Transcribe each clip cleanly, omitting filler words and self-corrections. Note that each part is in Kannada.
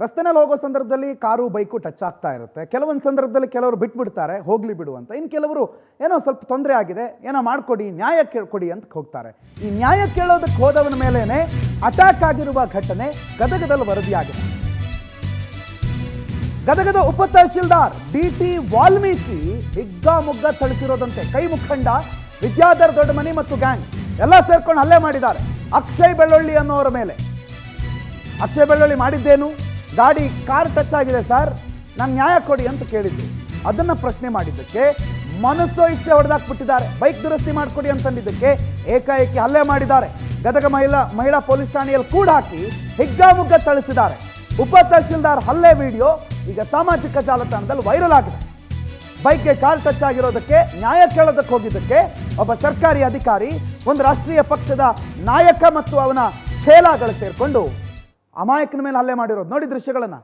ರಸ್ತೆನಲ್ಲಿ ಹೋಗೋ ಸಂದರ್ಭದಲ್ಲಿ ಕಾರು ಬೈಕು ಟಚ್ ಆಗ್ತಾ ಇರುತ್ತೆ. ಕೆಲವೊಂದು ಸಂದರ್ಭದಲ್ಲಿ ಕೆಲವರು ಬಿಟ್ಬಿಡ್ತಾರೆ, ಹೋಗ್ಲಿ ಬಿಡು ಅಂತ. ಇನ್ನು ಕೆಲವರು ಏನೋ ಸ್ವಲ್ಪ ತೊಂದರೆ ಆಗಿದೆ, ಏನೋ ಮಾಡಿಕೊಡಿ, ನ್ಯಾಯ ಕೊಡಿ ಅಂತ ಹೋಗ್ತಾರೆ. ಈ ನ್ಯಾಯ ಕೇಳೋದಕ್ಕೆ ಹೋದವನ ಮೇಲೇನೆ ಅಟ್ಯಾಕ್ ಆಗಿರುವ ಘಟನೆ ಗದಗದಲ್ಲಿ ವರದಿಯಾಗಿದೆ. ಗದಗದ ಉಪ ತಹಶೀಲ್ದಾರ್ ಡಿ.ಟಿ. ವಾಲ್ಮೀಕಿ ಹಿಗ್ಗಾಮುಗ್ಗ ಥಳಿಸಿರೋದಂತೆ. ಕೈ ಮುಖಂಡ ವಿದ್ಯಾಧರ್ ದೊಡ್ಡಮನಿ ಮತ್ತು ಗ್ಯಾಂಗ್ ಎಲ್ಲ ಸೇರ್ಕೊಂಡು ಹಲ್ಲೆ ಮಾಡಿದ್ದಾರೆ ಅಕ್ಷಯ್ ಬೆಳ್ಳೊಳ್ಳಿ ಅನ್ನೋರ ಮೇಲೆ. ಅಕ್ಷಯ್ ಬೆಳ್ಳೊಳ್ಳಿ ಮಾಡಿದ್ದೇನು? ಕಾರ್ ಟಚ್ ಆಗಿದೆ ಸರ್, ನಾನು ನ್ಯಾಯ ಕೊಡಿ ಅಂತ ಕೇಳಿದ್ರು. ಅದನ್ನ ಪ್ರಶ್ನೆ ಮಾಡಿದ್ದಕ್ಕೆ ಮನಸ್ಸೋ ಇಚ್ಛೆ ಹೊಡೆದಾಕ್ಬಿಟ್ಟಿದ್ದಾರೆ. ಬೈಕ್ ದುರಸ್ತಿ ಮಾಡಿಕೊಡಿ ಅಂತಂದಿದ್ದಕ್ಕೆ ಏಕಾಏಕಿ ಹಲ್ಲೆ ಮಾಡಿದ್ದಾರೆ. ಗದಗ ಮಹಿಳಾ ಪೊಲೀಸ್ ಠಾಣೆಯಲ್ಲಿ ಕೂಡ ಹಾಕಿ ಹಿಗ್ಗಾಮುಗ್ಗ ಥಳಿಸಿದ್ದಾರೆ. ಉಪ ತಹಶೀಲ್ದಾರ್ ಹಲ್ಲೆ ವಿಡಿಯೋ ಈಗ ಸಾಮಾಜಿಕ ಜಾಲತಾಣದಲ್ಲಿ ವೈರಲ್ ಆಗಿದೆ. ಬೈಕ್ಗೆ ಕಾರ್ ಟಚ್ ಆಗಿರೋದಕ್ಕೆ ನ್ಯಾಯ ಕೇಳೋದಕ್ಕೆ ಹೋಗಿದ್ದಕ್ಕೆ ಒಬ್ಬ ಸರ್ಕಾರಿ ಅಧಿಕಾರಿ, ಒಂದು ರಾಷ್ಟ್ರೀಯ ಪಕ್ಷದ ನಾಯಕ ಮತ್ತು ಅವನ ಚೇಲಾಗಳು ಸೇರ್ಕೊಂಡು ಅಮಾಯಕನ ಮೇಲೆ ಹಲ್ಲೆ ಮಾಡಿರೋದು ನೋಡಿ ದೃಶ್ಯಗಳನ್ನ.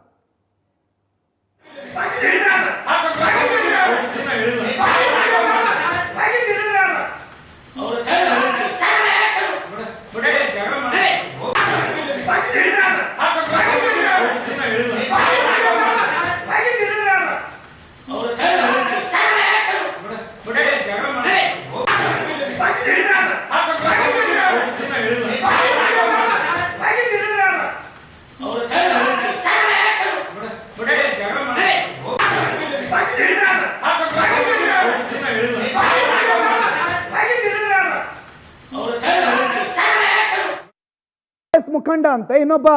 ಮುಖಂಡ ಅಂತೆ, ಇನ್ನೊಬ್ಬ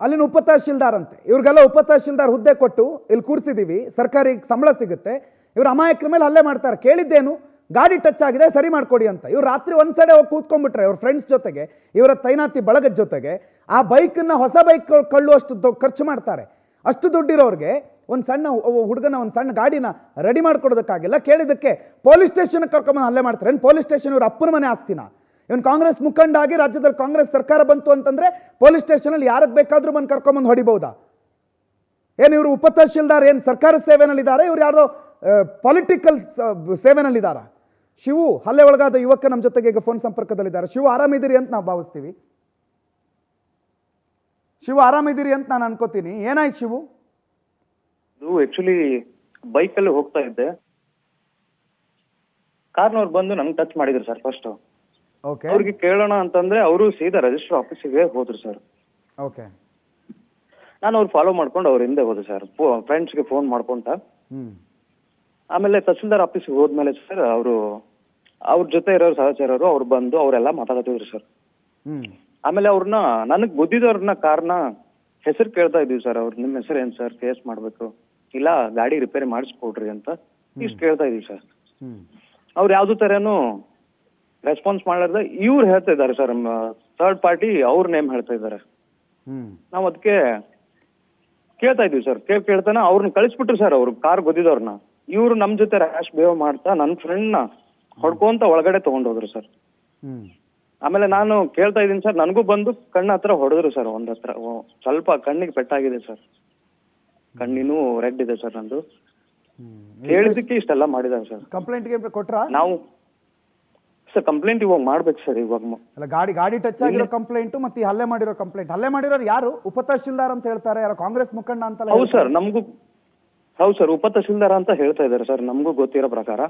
ಅಲ್ಲಿನ ಉಪ ತಹಶೀಲ್ದಾರ್ ಅಂತೆ. ಇವ್ರಿಗೆಲ್ಲ ಉಪ ತಹಶೀಲ್ದಾರ್ ಹುದ್ದೆ ಕೊಟ್ಟು ಇಲ್ಲಿ ಕೂರಿಸಿದೀವಿ, ಸರ್ಕಾರಿ ಸಂಬಳ ಸಿಗುತ್ತೆ. ಇವ್ರು ಅಮಾಯಕರ ಮೇಲೆ ಹಲ್ಲೆ ಮಾಡ್ತಾರೆ. ಕೇಳಿದ್ದೇನು? ಗಾಡಿ ಟಚ್ ಆಗಿದೆ, ಸರಿ ಮಾಡ್ಕೊಡಿ ಅಂತ. ಇವ್ರು ರಾತ್ರಿ ಒಂದ್ ಸೈಡ್ ಹೋಗಿ ಕೂತ್ಕೊಂಡ್ಬಿಟ್ರೆ ಇವ್ರ ಫ್ರೆಂಡ್ಸ್ ಜೊತೆಗೆ, ಇವರ ತೈನಾತಿ ಬಳಗದ ಜೊತೆಗೆ. ಆ ಬೈಕನ್ನ ಹೊಸ ಬೈಕ್ ಕೊಳ್ಳುವಷ್ಟು ಖರ್ಚು ಮಾಡ್ತಾರೆ. ಅಷ್ಟು ದುಡ್ಡಿರೋರಿಗೆ ಒಂದು ಸಣ್ಣ ಹುಡುಗನ ಒಂದು ಸಣ್ಣ ಗಾಡಿನ ರೆಡಿ ಮಾಡ್ಕೊಡೋದಕ್ಕಾಗಿಲ್ಲ. ಕೇಳಿದ್ದಕ್ಕೆ ಪೊಲೀಸ್ ಸ್ಟೇಷನ್ ಕರ್ಕೊಂಬಂದು ಹಲ್ಲೆ ಮಾಡ್ತಾರೆ. ಏನು ಪೊಲೀಸ್ ಸ್ಟೇಷನ್ ಇವ್ರ ಅಪ್ಪನ ಮನೆ ಆಸ್ತಿನ? ಇವನು ಕಾಂಗ್ರೆಸ್ ಮುಖಂಡ ಆಗಿ ರಾಜ್ಯದಲ್ಲಿ ಕಾಂಗ್ರೆಸ್ ಸರ್ಕಾರ ಬಂತು ಅಂತಂದ್ರೆ ಪೊಲೀಸ್ ಸ್ಟೇಷನಲ್ಲಿ ಯಾರಿಗೆ ಬೇಕಾದ್ರೂ ಬಂದು ಕರ್ಕೊಂಬಂದು ಹೊಡಿಬಹುದಾ? ಏನು ಇವರು ಉಪ ತಹಶೀಲ್ದಾರ್ ಏನು ಸರ್ಕಾರ ಸೇವೆನಲ್ಲಿದ್ದಾರೆ? ಇವ್ರು ಯಾರ್ದೋ ಪೊಲಿಟಿಕಲ್ ಸೇವೆನಲ್ಲಿದ್ದಾರಾ? ಶಿವು ಹಲ್ಲೆ ಒಳಗಾದ ಯುವಕ ನಮ್ಮ ಜೊತೆಗೆ ಈಗ ಫೋನ್ ಸಂಪರ್ಕದಲ್ಲಿದ್ದಾರೆ. ಶಿವು ಆರಾಮಿದ್ದೀರಿ ಅಂತ ನಾವು ಭಾವಿಸ್ತೀವಿ. ಶಿವು ಆರಾಮಿದ್ದೀರಿ ಅಂತ ನಾನು ಅನ್ಕೋತೀನಿ. ಏನಾಯ್ತು ಶಿವು? ಇದು ಆಕ್ಚುಲಿ ಬೈಕಲ್ಲಿ ಹೋಗ್ತಾ ಇದ್ದೆ, ಕಾರ್ನವ್ರು ಬಂದು ನಂಗೆ ಟಚ್ ಮಾಡಿದ್ರು ಸರ್. ಫಸ್ಟ್ ಅವ್ರಿಗೆ ಕೇಳೋಣ ಅಂತಂದ್ರೆ ಅವರು ಸೀದಾ ರಿಜಿಸ್ಟರ್ ಆಫೀಸಿಗೆ ಹೋದ್ರು ಸರ್. ಓಕೆ, ನಾನು ಅವ್ರು ಫಾಲೋ ಮಾಡ್ಕೊಂಡು ಅವ್ರ ಹಿಂದೆ ಹೋದೆ ಸರ್, ಫ್ರೆಂಡ್ಸ್ಗೆ ಫೋನ್ ಮಾಡ್ಕೊಂತ. ಆಮೇಲೆ ತಹಸೀಲ್ದಾರ್ ಆಫೀಸ್ಗೆ ಹೋದ್ಮೇಲೆ ಸರ್ ಅವ್ರ ಜೊತೆ ಇರೋರು ಸಹಚರರು ಅವ್ರು ಬಂದು ಅವರೆಲ್ಲ ಮಾತಾಡ್ತಿದ್ರು ಸರ್. ಆಮೇಲೆ ಅವ್ರನ್ನ ನನಗ್ ಬುದ್ಧಿದವ್ರನ್ನ ಕಾರ್ನ ಹೆಸರು ಕೇಳ್ತಾ ಇದ್ವಿ ಸರ್. ಅವ್ರು ನಿಮ್ಮ ಹೆಸರು ಏನ್ ಸರ್, ಕೇಸ್ ಮಾಡ್ಬೇಕು ಇಲ್ಲ ಗಾಡಿ ರಿಪೇರಿ ಮಾಡಿಸ್ಕೊಡ್ರಿ ಅಂತ ಇಷ್ಟು ಕೇಳ್ತಾ ಇದೀವಿ ಸರ್. ಅವ್ರು ಯಾವ್ದು ತರನು ರೆಸ್ಪಾನ್ಸ್ ಮಾಡಲಾರ್ದ ಇವ್ರು ಹೇಳ್ತಾ ಇದಾರೆ ಸರ್, ಥರ್ಡ್ ಪಾರ್ಟಿ ಅವ್ರ ನೇಮ್ ಹೇಳ್ತಾ ಇದಾರೆ. ನಾವ್ ಅದಕ್ಕೆ ಕೇಳ್ತಾ ಇದೀವಿ ಸರ್. ಕೇಳ್ತಾನೆ ಅವ್ರನ್ನ ಕಳಿಸ್ಬಿಟ್ರು ಸರ್. ಅವ್ರು ಕಾರ್ ಗೊದ್ದಿದವ್ರನ್ನ ಇವ್ರು ನಮ್ ಜೊತೆ ರ್ಯಾಶ್ ಬಿಹೇವ್ ಮಾಡ್ತಾ ನನ್ನ ಫ್ರೆಂಡ್ ನ ಹೊಡ್ಕೊಂತ ಒಳಗಡೆ ತಗೊಂಡೋದ್ರು ಸರ್. ಆಮೇಲೆ ನಾನು ಕೇಳ್ತಾ ಇದೀನಿ ಸರ್, ನನಗೂ ಬಂದು ಕಣ್ಣ ಹತ್ರ ಹೊಡೆದ್ರು ಸರ್. ಒಂದ್ ಹತ್ರ ಸ್ವಲ್ಪ ಕಣ್ಣಿಗೆ ಪೆಟ್ಟಾಗಿದೆ ಸರ್, ಕಣ್ಣಿನೂ ರೆಡ್ ಇದೆ ಸರ್ ನಂದು. ಹೇಳಿದಕ್ಕೆ ಇಷ್ಟೆಲ್ಲ ಮಾಡಿದ್ದಾರೆ ಸರ್. ಕಂಪ್ಲೇಂಟ್ ಕೊಟ್ರಾ? ನಾವು ಸರ್ ಕಂಪ್ಲೇಂಟ್ ಇವಾಗ ಮಾಡ್ಬೇಕು ಸರ್. ಇವಾಗ ಗಾಡಿ ಟಚ್ ಆಗಿರೋ ಕಂಪ್ಲೇಂಟ್ ಮತ್ತೆ ಹಲ್ಲೆ ಮಾಡಿರೋ ಕಂಪ್ಲೇಂಟ್. ಹಲ್ಲೆ ಮಾಡಿರೋರು ಯಾರು? ಉಪ ತಹಶೀಲ್ದಾರ್ ಅಂತ ಹೇಳ್ತಾರೆ, ಯಾರೋ ಕಾಂಗ್ರೆಸ್ ಮುಖಂಡ ಅಂತ. ಹೌದು ಸರ್, ಹೌದು ಸರ್, ಉಪ ತಹಶೀಲ್ದಾರ್ ಅಂತ ಹೇಳ್ತಾ ಇದಾರೆ ಸರ್, ನಮಗೂ ಗೊತ್ತಿರೋ ಪ್ರಕಾರ.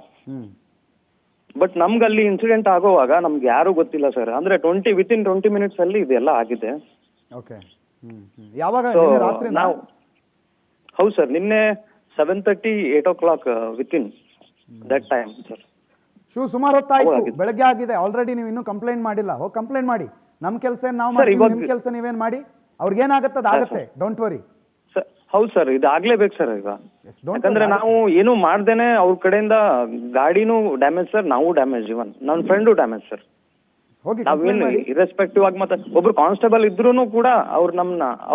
ಬಟ್ ನಮ್ಗೆ ಅಲ್ಲಿ ಇನ್ಸಿಡೆಂಟ್ ಆಗೋವಾಗ ನಮ್ಗೆ ಯಾರು ಗೊತ್ತಿಲ್ಲ ಸರ್. ಅಂದ್ರೆ ವಿತಿನ್ 20 ಮಿನಿಟ್ಸ್ ಅಲ್ಲಿ ಇದೆಲ್ಲ ಆಗಿದೆ. ಯಾವಾಗ? ನಾವು ಹೌದು ಸರ್, ನಿನ್ನೆ 7:30, 8 o'clock within that time sir. ಸುಮಾರು ಹೊತ್ತಾಯ್ತು, ಬೆಳಗ್ಗೆ ಆಗಿದೆ ಆಲ್ರೆಡಿ. ನೀವು ಇನ್ನೂ ಕಂಪ್ಲೇಂಟ್ ಮಾಡಿಲ್ಲ. ಹೋಗಿ ಕಂಪ್ಲೇಂಟ್ ಮಾಡಿ. ನಮ್ ಕೆಲಸ ನಾವು ಮಾಡ್ತೀವಿ, ನಿಮ್ ಕೆಲಸ ನೀವೇನ್ ಮಾಡಿ. ಅವ್ರಿಗೇನಾಗತ್ತೆ ಅದಾಗತ್ತೆ, ಡೋಂಟ್ ವರಿ. ಹೌದು ಸರ್, ಇದಾಗ್ಲೇಬೇಕು ಸರ್ ಈಗ. ಯಾಕಂದ್ರೆ ನಾವು ಏನು ಮಾಡ್ದೇನೆ ಅವ್ರ ಕಡೆಯಿಂದ ಗಾಡಿನೂ ಡ್ಯಾಮೇಜ್ ಸರ್, ನಾವು ಡ್ಯಾಮೇಜ್, ಇವನ್ ನನ್ನ ಫ್ರೆಂಡು ಡ್ಯಾಮೇಜ್ ಸರ್. ನಾವೇನು ಇರೆಸ್ಪೆಕ್ಟಿವ್ ಆಗಿ ಮತ್ತೆ ಒಬ್ರು ಕಾನ್ಸ್ಟೇಬಲ್ ಇದ್ರೂನು ಕೂಡ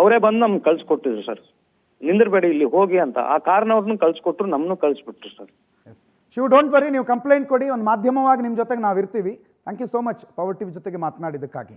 ಅವರೇ ಬಂದು ನಮ್ಗೆ ಕಳ್ಸಿಕೊಟ್ಟಿದ್ರು ಸರ್. ನಿಂದಿರ್ಬೇಡಿ ಇಲ್ಲಿ ಹೋಗಿ ಅಂತ. ಆ ಕಾರ್ನವ್ರನ್ನು ಕಳ್ಸಿಕೊಟ್ರು, ನಮ್ಮನ್ನು ಕಳ್ಸಿಬಿಟ್ರು ಸರ್. ಶಿವ್ ಡೋಂಟ್ ವರಿ, ನೀವು ಕಂಪ್ಲೇಂಟ್ ಕೊಡಿ. ಒಂದು ಮಾಧ್ಯಮವಾಗಿ ನಿಮ್ಮ ಜೊತೆಗೆ ನಾವು ಇರ್ತೀವಿ. Thank you so much Power TV ಜೊತೆಗೆ ಮಾತನಾಡಿದ್ದಕ್ಕಾಗಿ.